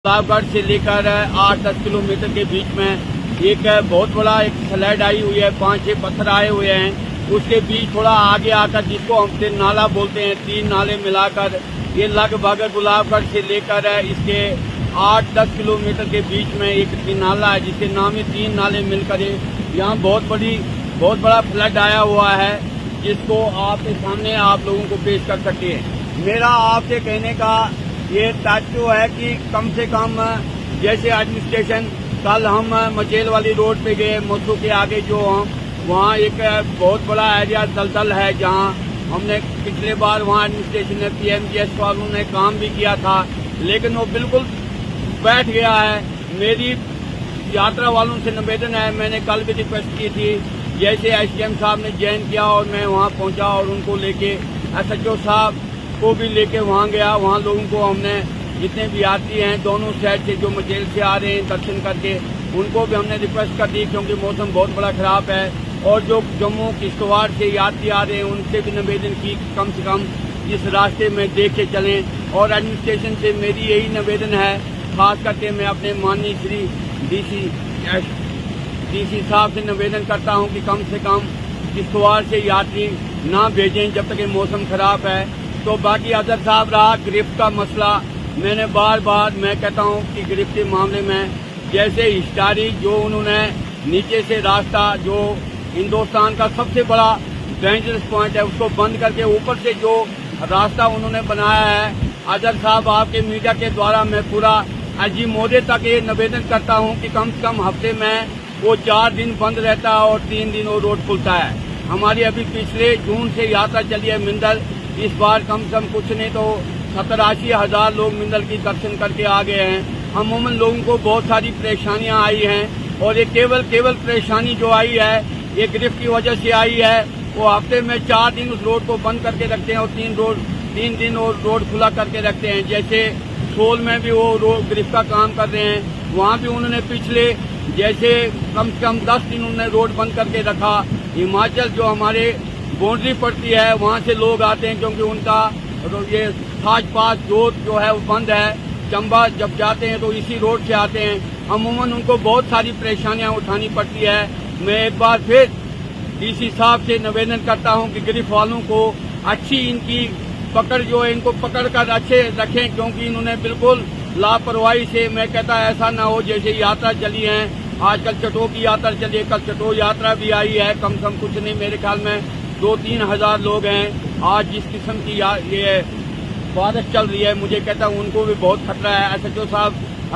प्रतापगढ़ से लेकर 8-10 किलोमीटर के बीच में एक बहुत बड़ा एक स्लाइड आई हुई है, 5-6 पत्थर आए हुए हैं। उसके बीच थोड़ा आगे आकर जिसको हम 3 नाला बोलते हैं, 3 नाले मिलाकर ये लगभग गुलाबगढ़ से लेकर इसके 8-10 किलोमीटर के बीच में एक 3 नाला है, जिसके नाम ही 3 नाले मिलकर यहाँ बहुत बड़ा फ्लड आया हुआ है, जिसको आपके सामने आप लोगों को पेश कर सकते हैं। मेरा आपसे कहने का ये तात्पर्य है कि कम से कम जैसे एडमिनिस्ट्रेशन, कल हम मचेल वाली रोड पे गए, मोसू के आगे जो हम वहाँ एक बहुत बड़ा एरिया दलदल है, जहाँ हमने पिछले बार वहाँ एडमिनिस्ट्रेशन ने PMGS वालों ने काम भी किया था, लेकिन वो बिल्कुल बैठ गया है। मेरी यात्रा वालों से निवेदन है, मैंने कल भी रिक्वेस्ट की थी, जैसे SDM साहब ने ज्वाइन किया और मैं वहाँ पहुँचा और उनको लेके SHO साहब को भी लेके वहाँ गया। वहाँ लोगों को हमने जितने भी यात्री हैं दोनों साइड से जो मचेल से आ रहे हैं दर्शन करके, उनको भी हमने रिक्वेस्ट कर दी, क्योंकि मौसम बहुत बड़ा खराब है। और जो जम्मू किश्तवाड़ से यात्री आ रहे हैं उनसे भी निवेदन की कम से कम इस रास्ते में देख के चलें। और एडमिनिस्ट्रेशन से मेरी यही निवेदन है, खास करके मैं अपने माननीय श्री DC साहब से निवेदन करता हूँ कि कम से कम किश्तवाड़ से यात्री ना भेजें जब तक ये मौसम खराब है। तो बाकी अजहर साहब रहा गिरफ्त का मसला, मैंने बार मैं कहता हूँ कि गिरफ्त के मामले में जैसे हिस्टारी जो उन्होंने नीचे से रास्ता जो हिंदुस्तान का सबसे बड़ा डेंजरस पॉइंट है उसको बंद करके ऊपर से जो रास्ता उन्होंने बनाया है, अजहर साहब आपके मीडिया के द्वारा मैं पूरा IG मोदी तक ये निवेदन करता हूँ कि कम से कम हफ्ते में वो 4 दिन बंद रहता है और 3 दिन वो रोड खुलता है। हमारी अभी पिछले जून से यात्रा चली है मिंदल, इस बार कम से कम कुछ नहीं तो 70-80 हजार लोग मिंदल की दर्शन करके आ गए हैं। अमूमन लोगों को बहुत सारी परेशानियां आई हैं और ये केवल परेशानी जो आई है ये गिरफ्त की वजह से आई है। वो हफ्ते में 4 दिन उस रोड को बंद करके रखते हैं और 3 दिन वो रोड खुला करके रखते हैं। जैसे सोल में भी वो रोड गिरफ्त का काम कर रहे हैं, वहाँ भी उन्होंने पिछले जैसे कम से कम 10 दिन उन्होंने रोड बंद करके रखा। हिमाचल जो हमारे बाउंड्री पड़ती है वहाँ से लोग आते हैं, क्योंकि उनका ये साज रोड जो है वो बंद है। चंबा जब जाते हैं तो इसी रोड से आते हैं। अमूमन उनको बहुत सारी परेशानियां उठानी पड़ती है। मैं एक बार फिर DC साहब से निवेदन करता हूं कि गिरफ्त वालों को अच्छी इनकी पकड़ जो है इनको पकड़ कर अच्छे रखें, क्योंकि इन्होंने बिल्कुल लापरवाही से, मैं कहता ऐसा ना हो जैसे यात्रा चली है। आजकल चटो की यात्रा चली है, कल चटो यात्रा भी आई है, कम से कम कुछ नहीं मेरे ख्याल में 2-3 हजार लोग हैं। आज जिस किस्म की ये बारिश चल रही है, मुझे कहता हूँ उनको भी बहुत खतरा है। SHO साहब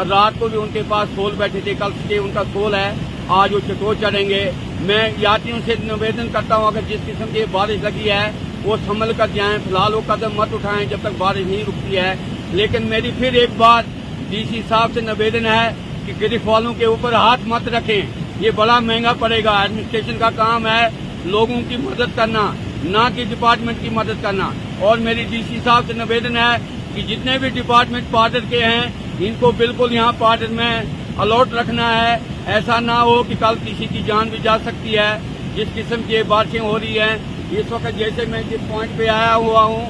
रात को भी उनके पास सोल बैठे थे, कल से उनका सोल है, आज वो चटो चढ़ेंगे। मैं यात्रियों से निवेदन करता हूँ अगर जिस किस्म की बारिश लगी है वो संभल कर जाएं, फिलहाल वो कदम मत उठाएं जब तक बारिश नहीं रुकती है। लेकिन मेरी फिर एक बार DC साहब से निवेदन है कि गिरफ्त वालों के ऊपर हाथ मत रखें, ये बड़ा महंगा पड़ेगा। एडमिनिस्ट्रेशन का काम है लोगों की मदद करना, ना कि डिपार्टमेंट की मदद करना। और मेरी DC साहब से निवेदन है कि जितने भी डिपार्टमेंट पार्डर के हैं इनको बिल्कुल यहाँ पार्डर में अलर्ट रखना है। ऐसा ना हो कि कल किसी की जान भी जा सकती है। जिस किस्म की बारिशें हो रही हैं इस वक्त, जैसे मैं जिस पॉइंट पे आया हुआ हूँ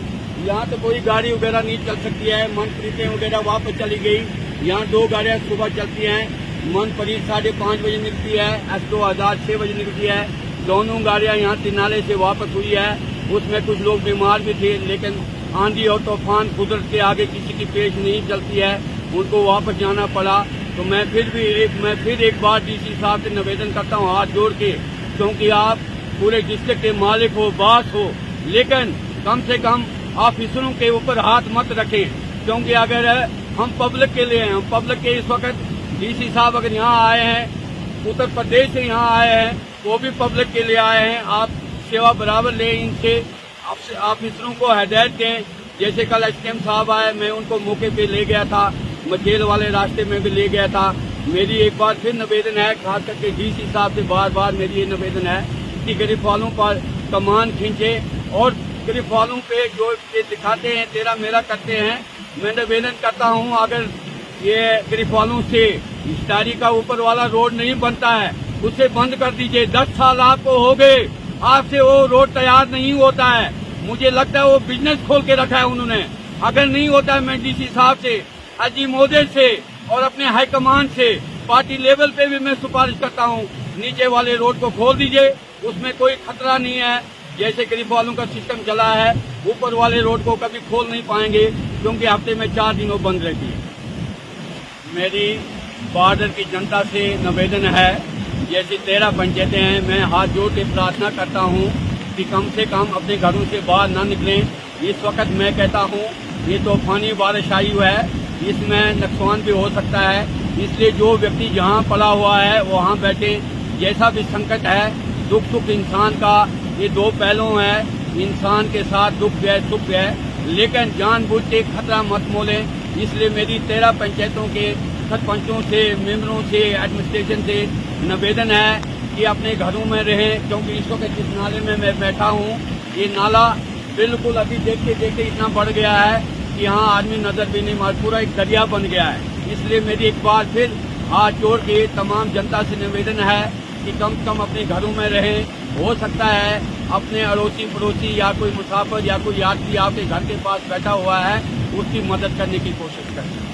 यहाँ तो कोई गाड़ी वगैरह नहीं चल सकती है। मनप्रीतें वगैरह वापस चली गई। यहाँ 2 गाड़ियाँ सुबह चलती हैं। मनप्रीत 5:30 बजे निकलती है, S2 आजाद 6 बजे निकलती है। दोनों गाड़ियां यहाँ तिनाले से वापस हुई है। उसमें कुछ लोग बीमार भी थे, लेकिन आंधी और तूफान कुदरत के आगे किसी की पेश नहीं चलती है, उनको वापस जाना पड़ा। तो मैं फिर एक बार DC साहब से निवेदन करता हूँ हाथ जोड़ के, क्योंकि आप पूरे डिस्ट्रिक्ट के मालिक हो, बास हो, लेकिन कम से कम ऑफिसरों के ऊपर हाथ मत रखें, क्योंकि अगर हम पब्लिक के लिए हैं, हम पब्लिक के इस वक्त DC साहब अगर यहाँ आए हैं, उत्तर प्रदेश से यहाँ आए हैं, वो भी पब्लिक के लिए आए हैं। आप सेवा बराबर लें इनसे, ऑफिसरों को हिदायत दें। जैसे कल SDM साहब आए, मैं उनको मौके पे ले गया था, मचेल वाले रास्ते में भी ले गया था। मेरी एक बार फिर निवेदन है, खास करके DC साहब से बार मेरी ये निवेदन है कि गिरफ्त वालों पर कमान खींचे और गिरफ्त वालों पे जो ये दिखाते हैं तेरा मेरा करते हैं। मैं निवेदन करता हूँ अगर ये गिरफ्त वालों से हिस्टारी का ऊपर वाला रोड नहीं बनता है उसे बंद कर दीजिए। 10 साल आपको हो गए, आपसे वो रोड तैयार नहीं होता है। मुझे लगता है वो बिजनेस खोल के रखा है उन्होंने। अगर नहीं होता है मैं DC साहब से अजी मोदी से और अपने हाईकमान से पार्टी लेवल पे भी मैं सिफारिश करता हूँ, नीचे वाले रोड को खोल दीजिए, उसमें कोई खतरा नहीं है। जैसे गरीब वालों का सिस्टम चला है, ऊपर वाले रोड को कभी खोल नहीं पाएंगे क्योंकि हफ्ते में 4 दिनों बंद रहती है। मेरी बॉर्डर की जनता से निवेदन है, जैसे 13 पंचायतें हैं, मैं हाथ जोड़ के प्रार्थना करता हूँ कि कम से कम अपने घरों से बाहर न निकलें। इस वक्त मैं कहता हूँ ये तूफानी बारिश आई हुई है, इसमें नुकसान भी हो सकता है, इसलिए जो व्यक्ति जहाँ पड़ा हुआ है वहाँ बैठे। जैसा भी संकट है, दुख सुख इंसान का, ये दो पहलू हैं, इंसान के साथ दुख है सुख है, लेकिन जानबूझ के खतरा मत मोलें। इसलिए मेरी 13 पंचायतों के सरपंचों से, मेंबरों से, एडमिनिस्ट्रेशन से निवेदन है कि अपने घरों में रहें, क्योंकि इस वक्त जिस नाले में मैं बैठा हूँ, ये नाला बिल्कुल अभी देखते देखते इतना बढ़ गया है कि यहाँ आदमी नजर भी नहीं मार, पूरा एक दरिया बन गया है। इसलिए मेरी एक बार फिर हाथ जोड़ के तमाम जनता से निवेदन है कि कम से कम अपने घरों में रहें। हो सकता है अपने अड़ोसी पड़ोसी या कोई मुसाफिर या कोई यात्री आपके घर के पास बैठा हुआ है, उसकी मदद करने की कोशिश करें।